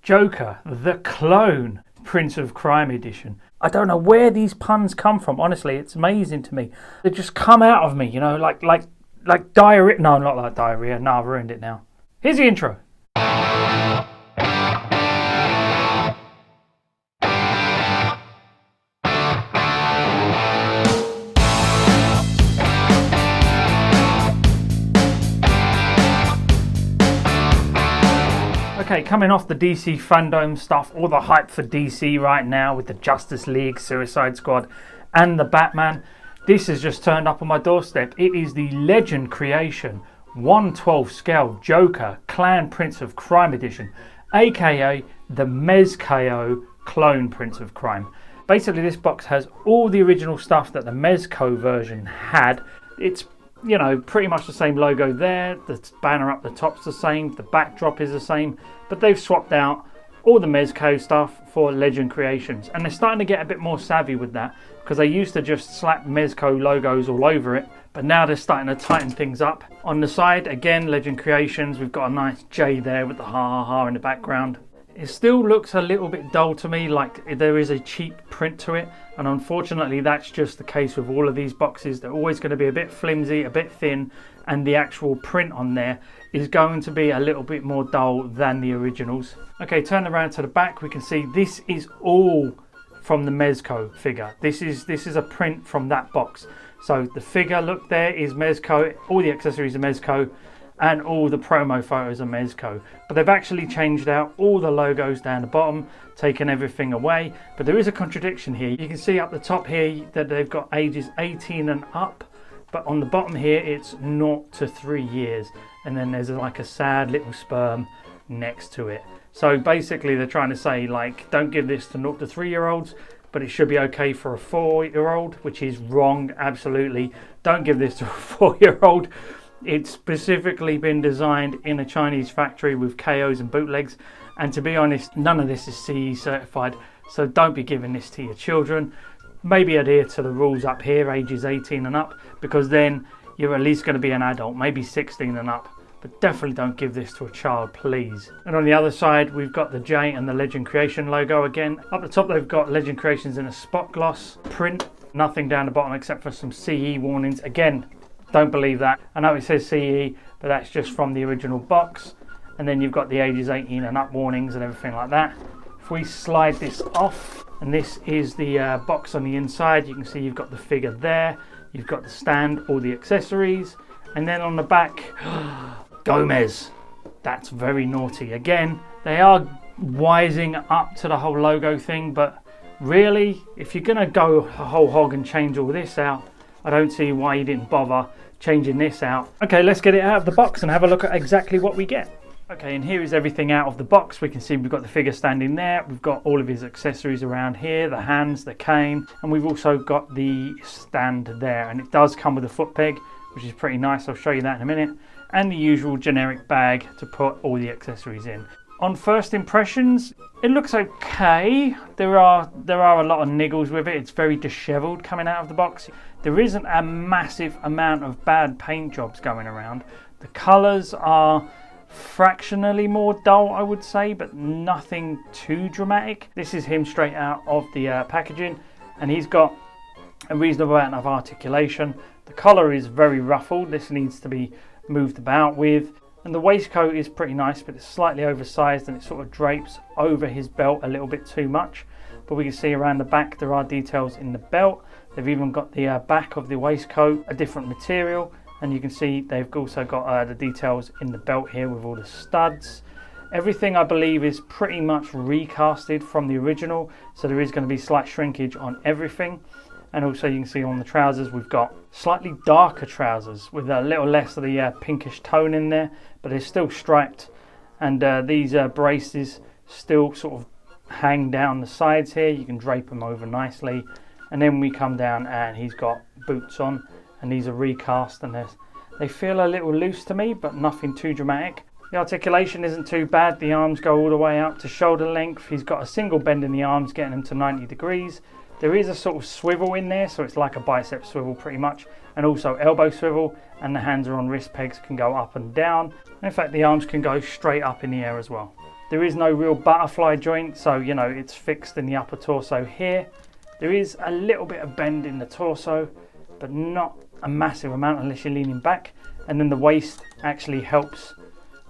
Joker, the Clone, Prince of Crime edition. I don't know where these puns come from, honestly, it's amazing to me. They just come out of me, you know, like diarrhea. No, not like diarrhea, no, I've ruined it now. Here's the intro. Okay, coming off the DC fandom stuff, all the hype for DC right now with the Justice League, Suicide Squad and the Batman, this has just turned up on my doorstep. It is the Legend Creation 1/12 scale Joker Clan Prince of Crime edition, aka the Mezco Clone Prince of Crime. Basically this box has all the original stuff that the Mezco version had. It's, you know, pretty much the same logo there, the banner up the top's the same, the backdrop is the same, but they've swapped out all the Mezco stuff for Legend Creations, and they're starting to get a bit more savvy with that, because they used to just slap Mezco logos all over it, but now they're starting to tighten things up. On the side, again, Legend Creations, we've got a nice J there with the ha ha ha in the background. It still looks a little bit dull to me, like there is a cheap print to it, and unfortunately that's just the case with all of these boxes. They're always going to be a bit flimsy, a bit thin, and the actual print on there is going to be a little bit more dull than the originals. Okay, turn around to the back, we can see this is all from the Mezco figure. This is a print from that box. So the figure, look, there is Mezco, all the accessories are Mezco, and all the promo photos are Mezco, but they've actually changed out all the logos down the bottom, taken everything away. But there is a contradiction here. You can see up the top here that they've got ages 18 and up, but on the bottom here it's 0 to 3 years, and then there's like a sad little sperm next to it. So basically they're trying to say, like, don't give this to 0 to 3 year olds, but it should be okay for a 4-year-old, which is wrong, absolutely. Don't give this to a 4-year-old. It's specifically been designed in a Chinese factory with KOs and bootlegs, and to be honest, none of this is CE certified, so don't be giving this to your children. Maybe adhere to the rules up here, ages 18 and up, because then you're at least going to be an adult, maybe 16 and up, but definitely don't give this to a child, please. And on the other side, we've got the J and the Legend Creation logo again. Up the top, they've got Legend Creations in a spot gloss print, nothing down the bottom except for some CE warnings. Again, don't believe that. I know it says CE, but that's just from the original box. And then you've got the ages 18 and up warnings and everything like that. If we slide this off, and this is the box on the inside, you can see you've got the figure there, you've got the stand, all the accessories, and then on the back, Gomez. That's very naughty. Again, they are wising up to the whole logo thing, but really, if you're gonna go a whole hog and change all this out, I don't see why you didn't bother changing this out. Okay, let's get it out of the box and have a look at exactly what we get. Okay, and here is everything out of the box. We can see we've got the figure standing there. We've got all of his accessories around here, the hands, the cane, and we've also got the stand there. And it does come with a foot peg, which is pretty nice. I'll show you that in a minute. And the usual generic bag to put all the accessories in. On first impressions, it looks okay. There are a lot of niggles with it. It's very disheveled coming out of the box. There isn't a massive amount of bad paint jobs going around. The colours are fractionally more dull, I would say, but nothing too dramatic. This is him straight out of the packaging, and he's got a reasonable amount of articulation. The collar is very ruffled. This needs to be moved about with. And the waistcoat is pretty nice, but it's slightly oversized and it sort of drapes over his belt a little bit too much. But we can see around the back there are details in the belt. They've even got the back of the waistcoat, a different material. And you can see they've also got the details in the belt here with all the studs. Everything I believe is pretty much recasted from the original. So there is going to be slight shrinkage on everything. And also you can see on the trousers we've got slightly darker trousers with a little less of the pinkish tone in there, but they're still striped. And these braces still sort of hang down the sides here. You can drape them over nicely. And then we come down and he's got boots on, and these are recast, and they feel a little loose to me, but nothing too dramatic. The articulation isn't too bad. The arms go all the way up to shoulder length. He's got a single bend in the arms, getting them to 90 degrees. There is a sort of swivel in there, so it's like a bicep swivel pretty much, and also elbow swivel, and the hands are on wrist pegs, can go up and down. And in fact, the arms can go straight up in the air as well. There is no real butterfly joint, so you know it's fixed in the upper torso here. There is a little bit of bend in the torso, but not a massive amount unless you're leaning back. And then the waist actually helps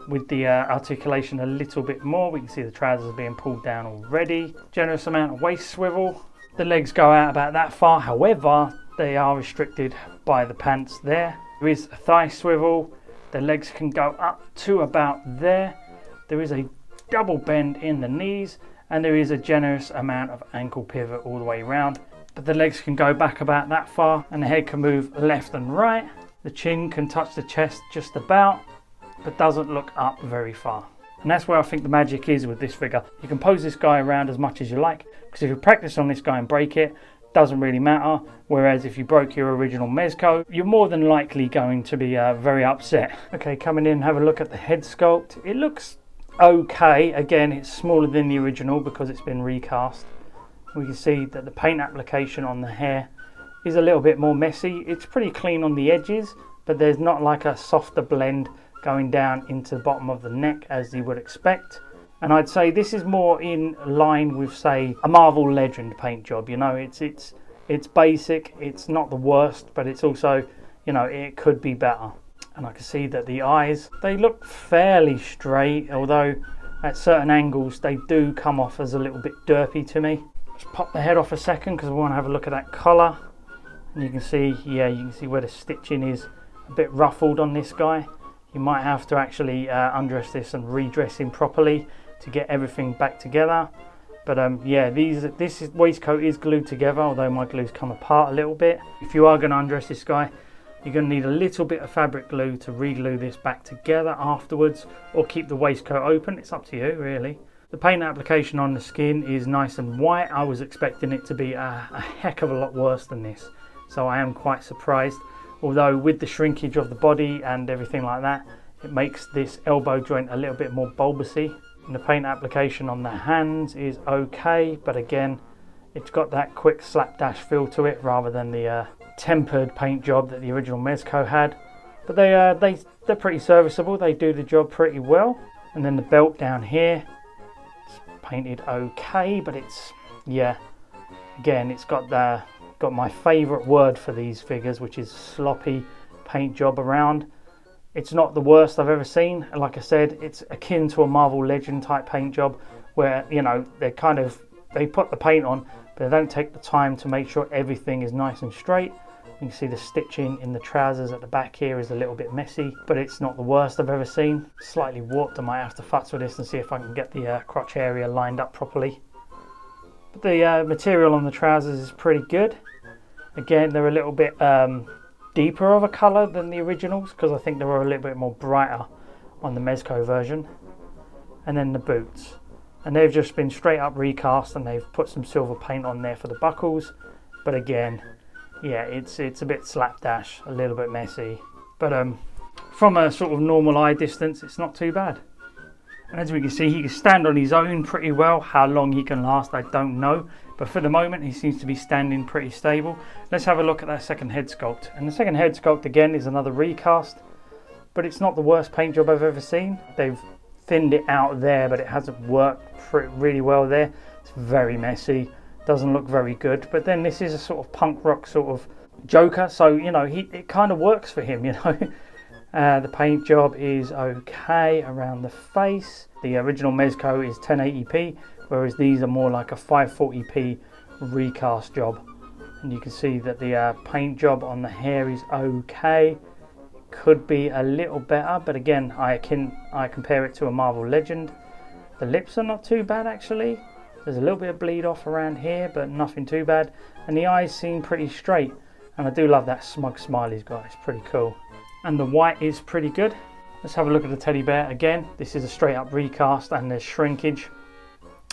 with the articulation a little bit more. We can see the trousers being pulled down already. Generous amount of waist swivel. The legs go out about that far, however they are restricted by the pants there. There is a thigh swivel. The legs can go up to about there. There is a double bend in the knees, and there is a generous amount of ankle pivot all the way around. But the legs can go back about that far, and the head can move left and right. The chin can touch the chest just about, but doesn't look up very far. And that's where I think the magic is with this figure. You can pose this guy around as much as you like, because if you practice on this guy and break it, doesn't really matter. Whereas if you broke your original Mezco, you're more than likely going to be very upset. Okay, coming in, have a look at the head sculpt. It looks okay. Again, it's smaller than the original because it's been recast. We can see that the paint application on the hair is a little bit more messy. It's pretty clean on the edges, but there's not like a softer blend going down into the bottom of the neck as you would expect. And I'd say this is more in line with, say, a Marvel Legend paint job. You know, it's basic, it's not the worst, but it's also, you know, it could be better. And I can see that the eyes, they look fairly straight, although at certain angles they do come off as a little bit derpy to me. Let's pop the head off a second because I want to have a look at that collar. And you can see, yeah, you can see where the stitching is a bit ruffled on this guy. You might have to actually undress this and redress him properly to get everything back together. But yeah, this waistcoat is glued together, although my glue's come apart a little bit. If you are going to undress this guy, you're going to need a little bit of fabric glue to re-glue this back together afterwards, or keep the waistcoat open. It's up to you, really. The paint application on the skin is nice and white. I was expecting it to be a heck of a lot worse than this, so I am quite surprised. Although with the shrinkage of the body and everything like that, it makes this elbow joint a little bit more bulbousy. And the paint application on the hands is okay, but again, it's got that quick slapdash feel to it rather than the tempered paint job that the original Mezco had. But they're pretty serviceable. They do the job pretty well. And then the belt down here, it's painted okay, but it's, yeah, again, it's got my favourite word for these figures, which is sloppy paint job around. It's not the worst I've ever seen. Like I said, it's akin to a Marvel Legend type paint job where, you know, they put the paint on, but they don't take the time to make sure everything is nice and straight. You can see the stitching in the trousers at the back here is a little bit messy, but it's not the worst I've ever seen. Slightly warped. I might have to futz with this and see if I can get the crotch area lined up properly. But the material on the trousers is pretty good. Again, they're a little bit deeper of a colour than the originals because I think they were a little bit more brighter on the Mezco version. And then the boots. And they've just been straight up recast and they've put some silver paint on there for the buckles. But again, yeah, it's a bit slapdash, a little bit messy. But from a sort of normal eye distance, it's not too bad. And as we can see, he can stand on his own pretty well. How long he can last, I don't know. But for the moment, he seems to be standing pretty stable. Let's have a look at that second head sculpt. And the second head sculpt, again, is another recast. But it's not the worst paint job I've ever seen. They've thinned it out there, but it hasn't worked really well there. It's very messy. Doesn't look very good. But then this is a sort of punk rock sort of Joker. So, you know, it kind of works for him, you know. The paint job is okay around the face. The original Mezco is 1080p, whereas these are more like a 540p recast job. And you can see that the paint job on the hair is okay. Could be a little better, but again, I compare it to a Marvel Legend. The lips are not too bad actually. There's a little bit of bleed off around here, but nothing too bad. And the eyes seem pretty straight. And I do love that smug smile he's got. It's pretty cool. And the white is pretty good. Let's have a look at the teddy bear again. This is a straight up recast and there's shrinkage.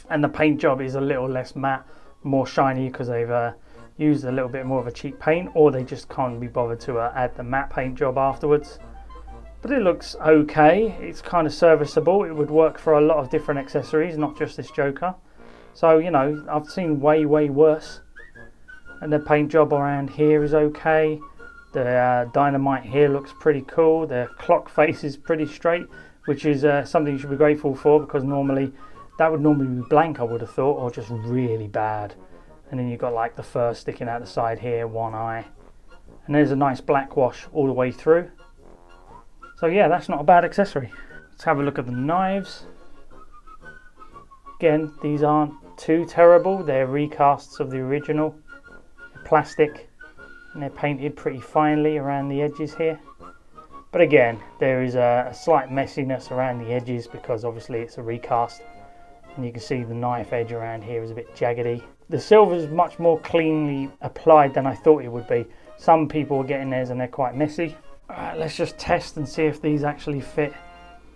And the paint job is a little less matte, more shiny because they've used a little bit more of a cheap paint, or they just can't be bothered to add the matte paint job afterwards. But it looks okay. It's kind of serviceable. It would work for a lot of different accessories, not just this Joker. So, you know, I've seen way worse. And the paint job around here is okay. The dynamite here looks pretty cool. The clock face is pretty straight, which is something you should be grateful for, because normally that would normally be blank, I would have thought, or just really bad. And then you've got like the fur sticking out the side here, one eye, and there's a nice black wash all the way through. So yeah, that's not a bad accessory. Let's have a look at the knives. Again, these aren't too terrible. They're recasts of the original. They're plastic and they're painted pretty finely around the edges here. But again, there is a slight messiness around the edges because obviously it's a recast. And you can see the knife edge around here is a bit jaggedy. The silver is much more cleanly applied than I thought it would be. Some people are getting theirs and they're quite messy. Alright, let's just test and see if these actually fit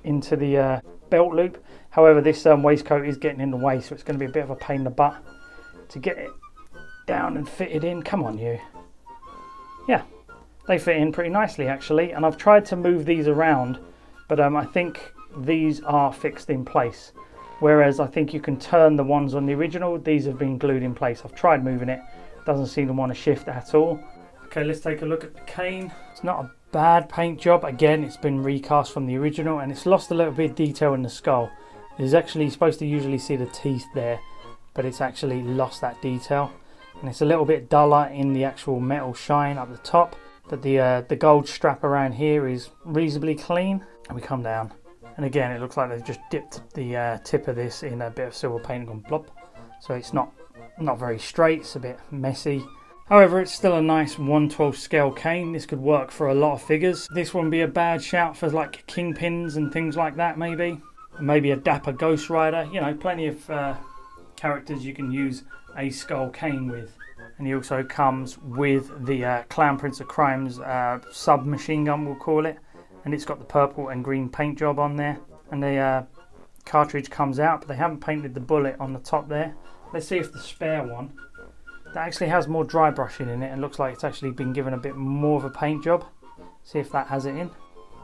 into the belt loop. However, this waistcoat is getting in the way, so it's going to be a bit of a pain in the butt to get it down and fitted in. Come on, you. Yeah, they fit in pretty nicely actually, and I've tried to move these around, but I think these are fixed in place. Whereas I think you can turn the ones on the original. These have been glued in place. I've tried moving it. Doesn't seem to want to shift at all. Okay, let's take a look at the cane. It's not a bad paint job. Again, it's been recast from the original and it's lost a little bit of detail in the skull. There's actually supposed to usually see the teeth there, but it's actually lost that detail. And it's a little bit duller in the actual metal shine up the top. But the gold strap around here is reasonably clean. And we come down. And again, it looks like they've just dipped the tip of this in a bit of silver paint and gone blop. So it's not very straight, it's a bit messy. However, it's still a nice 1/12 scale cane. This could work for a lot of figures. This wouldn't be a bad shout for like kingpins and things like that maybe. Maybe a dapper Ghost Rider. You know, plenty of characters you can use a skull cane with. And he also comes with the Clown Prince of Crime's submachine gun, we'll call it. And it's got the purple and green paint job on there. And the cartridge comes out, but they haven't painted the bullet on the top there. Let's see if the spare one, that actually has more dry brushing in it and looks like it's actually been given a bit more of a paint job. See if that has it in.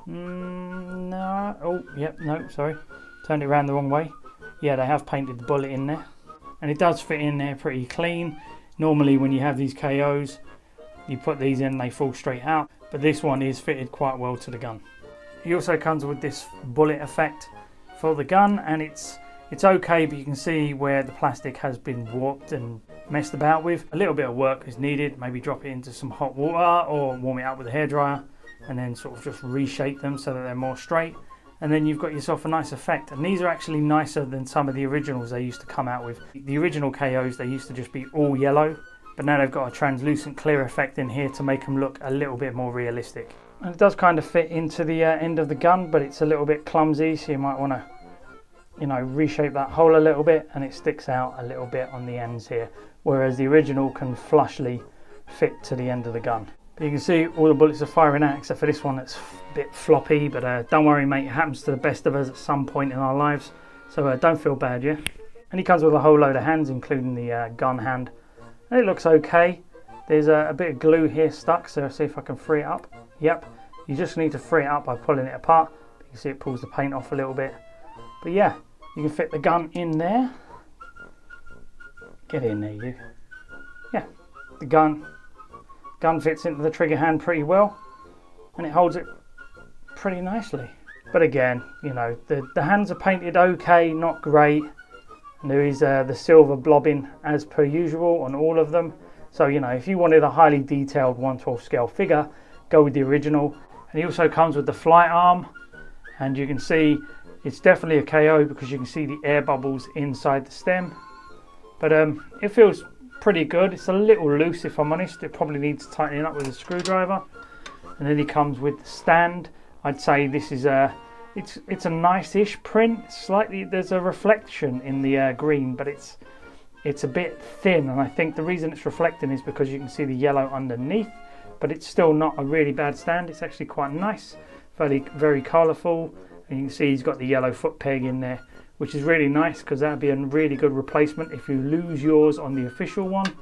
No. Oh, yep, no, sorry. Turned it around the wrong way. Yeah, they have painted the bullet in there. And it does fit in there pretty clean. Normally when you have these KOs, you put these in, they fall straight out. But this one is fitted quite well to the gun. He also comes with this bullet effect for the gun, and it's okay, but you can see where the plastic has been warped and messed about with. A little bit of work is needed. Maybe drop it into some hot water or warm it up with a hairdryer and then sort of just reshape them so that they're more straight. And then you've got yourself a nice effect. And these are actually nicer than some of the originals they used to come out with. The original KOs, they used to just be all yellow, but now they've got a translucent clear effect in here to make them look a little bit more realistic. And it does kind of fit into the end of the gun, but it's a little bit clumsy, so you might want to, you know, reshape that hole a little bit, and it sticks out a little bit on the ends here, whereas the original can flushly fit to the end of the gun. But you can see all the bullets are firing out except for this one that's a bit floppy, but don't worry mate, it happens to the best of us at some point in our lives, so don't feel bad, yeah? And he comes with a whole load of hands, including the gun hand. And it looks okay. There's a bit of glue here stuck, so see if I can free it up. Yep, you just need to free it up by pulling it apart. You can see it pulls the paint off a little bit. But yeah, you can fit the gun in there. Get in there, you. Yeah, the gun fits into the trigger hand pretty well, and it holds it pretty nicely. But again, you know, the hands are painted okay, not great. And there is the silver blobbing as per usual on all of them. So, you know, if you wanted a highly detailed 1/12 scale figure, go with the original. And he also comes with the flight arm, and you can see it's definitely a KO because you can see the air bubbles inside the stem. But it feels pretty good. It's a little loose if I'm honest. It probably needs tightening up with a screwdriver. And then he comes with the stand. I'd say this is it's a nice-ish print. Slightly, there's a reflection in the green, but it's a bit thin, and I think the reason it's reflecting is because you can see the yellow underneath, but it's still not a really bad stand. It's actually quite nice, very colourful, and you can see he's got the yellow foot peg in there, which is really nice because that'd be a really good replacement if you lose yours on the official one.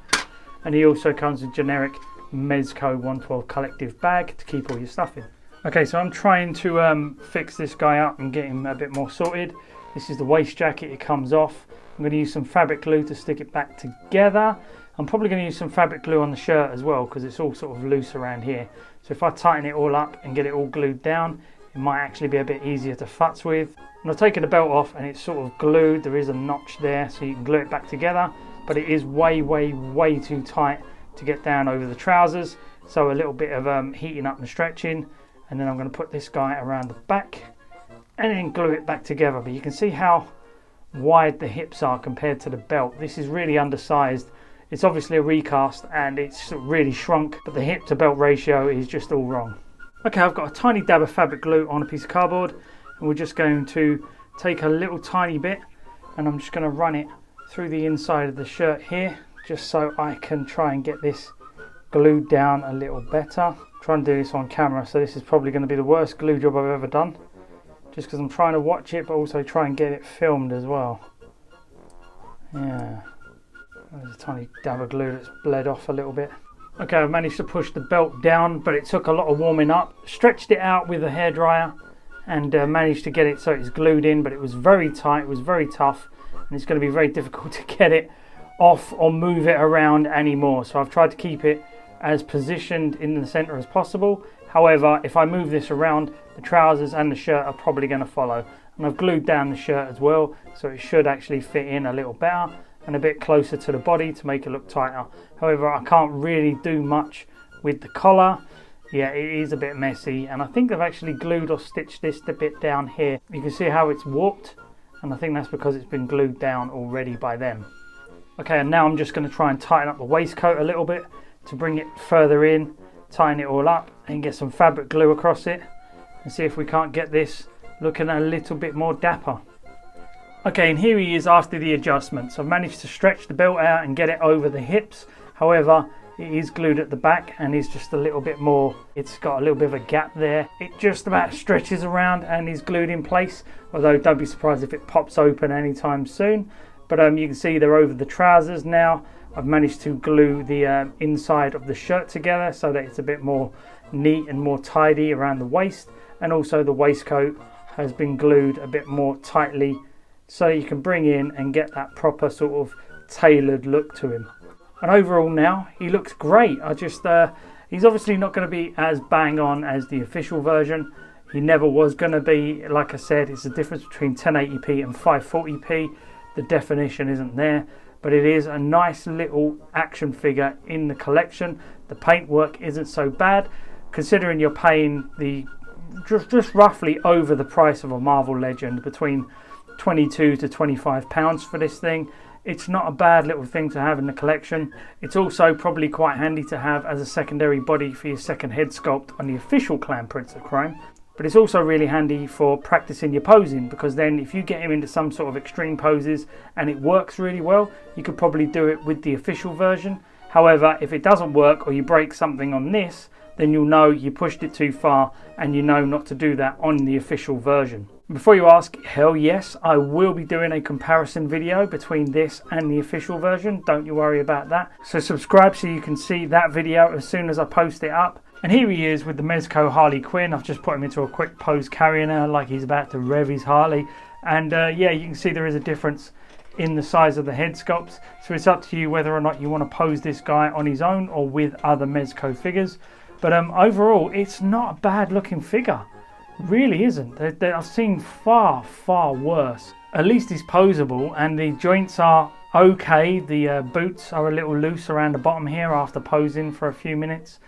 And he also comes with generic Mezco 1/12 collective bag to keep all your stuff in. Okay, so I'm trying to fix this guy up and get him a bit more sorted. This is the waist jacket, it comes off. I'm going to use some fabric glue to stick it back together. I'm probably going to use some fabric glue on the shirt as well because it's all sort of loose around here. So if I tighten it all up and get it all glued down, it might actually be a bit easier to futz with. And I've taken the belt off and it's sort of glued. There is a notch there so you can glue it back together, but it is way too tight to get down over the trousers. So a little bit of heating up and stretching, and then I'm going to put this guy around the back and then glue it back together. But you can see how wide the hips are compared to the belt. This is really undersized. It's obviously a recast and it's really shrunk, but the hip to belt ratio is just all wrong. Okay, I've got a tiny dab of fabric glue on a piece of cardboard, and we're just going to take a little tiny bit and I'm just going to run it through the inside of the shirt here, just so I can try and get this glued down a little better. Try and do this on camera, so this is probably going to be the worst glue job I've ever done, just because I'm trying to watch it but also try and get it filmed as well. Yeah, there's a tiny dab of glue that's bled off a little bit. Okay, I've managed to push the belt down, but it took a lot of warming up. Stretched it out with a hairdryer and managed to get it so it's glued in, but it was very tight, it was very tough, and it's going to be very difficult to get it off or move it around anymore. So I've tried to keep it as positioned in the center as possible. However, if I move this around, the trousers and the shirt are probably going to follow. And I've glued down the shirt as well, so it should actually fit in a little better and a bit closer to the body to make it look tighter. However, I can't really do much with the collar. Yeah, it is a bit messy, and I think I've actually glued or stitched this a bit down here. You can see how it's warped, and I think that's because it's been glued down already by them. Okay, and now I'm just going to try and tighten up the waistcoat a little bit to bring it further in, tighten it all up and get some fabric glue across it and see if we can't get this looking a little bit more dapper. Okay, and here he is after the adjustments. I've managed to stretch the belt out and get it over the hips. However, it is glued at the back and is just a little bit more, it's got a little bit of a gap there. It just about stretches around and is glued in place, although don't be surprised if it pops open anytime soon. But you can see they're over the trousers now. I've managed to glue the inside of the shirt together so that it's a bit more neat and more tidy around the waist, and also the waistcoat has been glued a bit more tightly so you can bring in and get that proper sort of tailored look to him. And overall now he looks great. He's obviously not going to be as bang on as the official version. He never was going to be. Like I said, it's the difference between 1080p and 540p. The definition isn't there, but it is a nice little action figure in the collection. The paintwork isn't so bad, considering you're paying just roughly over the price of a Marvel Legend, between £22 to £25 for this thing. It's not a bad little thing to have in the collection. It's also probably quite handy to have as a secondary body for your second head sculpt on the official Clan Prince of Crime. But it's also really handy for practicing your posing, because then if you get him into some sort of extreme poses and it works really well, you could probably do it with the official version. However, if it doesn't work or you break something on this, then you'll know you pushed it too far and you know not to do that on the official version. Before you ask, hell yes, I will be doing a comparison video between this and the official version. Don't you worry about that. So subscribe so you can see that video as soon as I post it up. And here he is with the Mezco Harley Quinn. I've just put him into a quick pose carrying her like he's about to rev his Harley. And yeah, you can see there is a difference in the size of the head sculpts. So it's up to you whether or not you want to pose this guy on his own or with other Mezco figures. But overall, it's not a bad looking figure. It really isn't. I've seen far worse. At least he's posable and the joints are okay. The boots are a little loose around the bottom here after posing for a few minutes.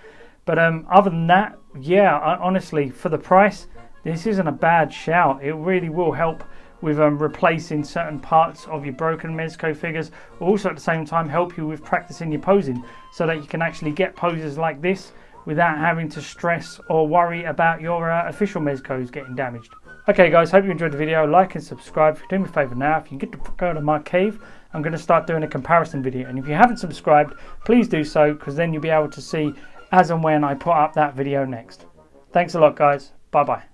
But other than that, yeah, honestly, for the price, this isn't a bad shout. It really will help with replacing certain parts of your broken Mezco figures. Also at the same time help you with practicing your posing so that you can actually get poses like this without having to stress or worry about your official Mezcos getting damaged. Okay guys, hope you enjoyed the video. Like and subscribe. If you do me a favour now, if you can get the fuck out of my cave, I'm going to start doing a comparison video. And if you haven't subscribed, please do so, because then you'll be able to see as and when I put up that video next. Thanks a lot guys. Bye bye.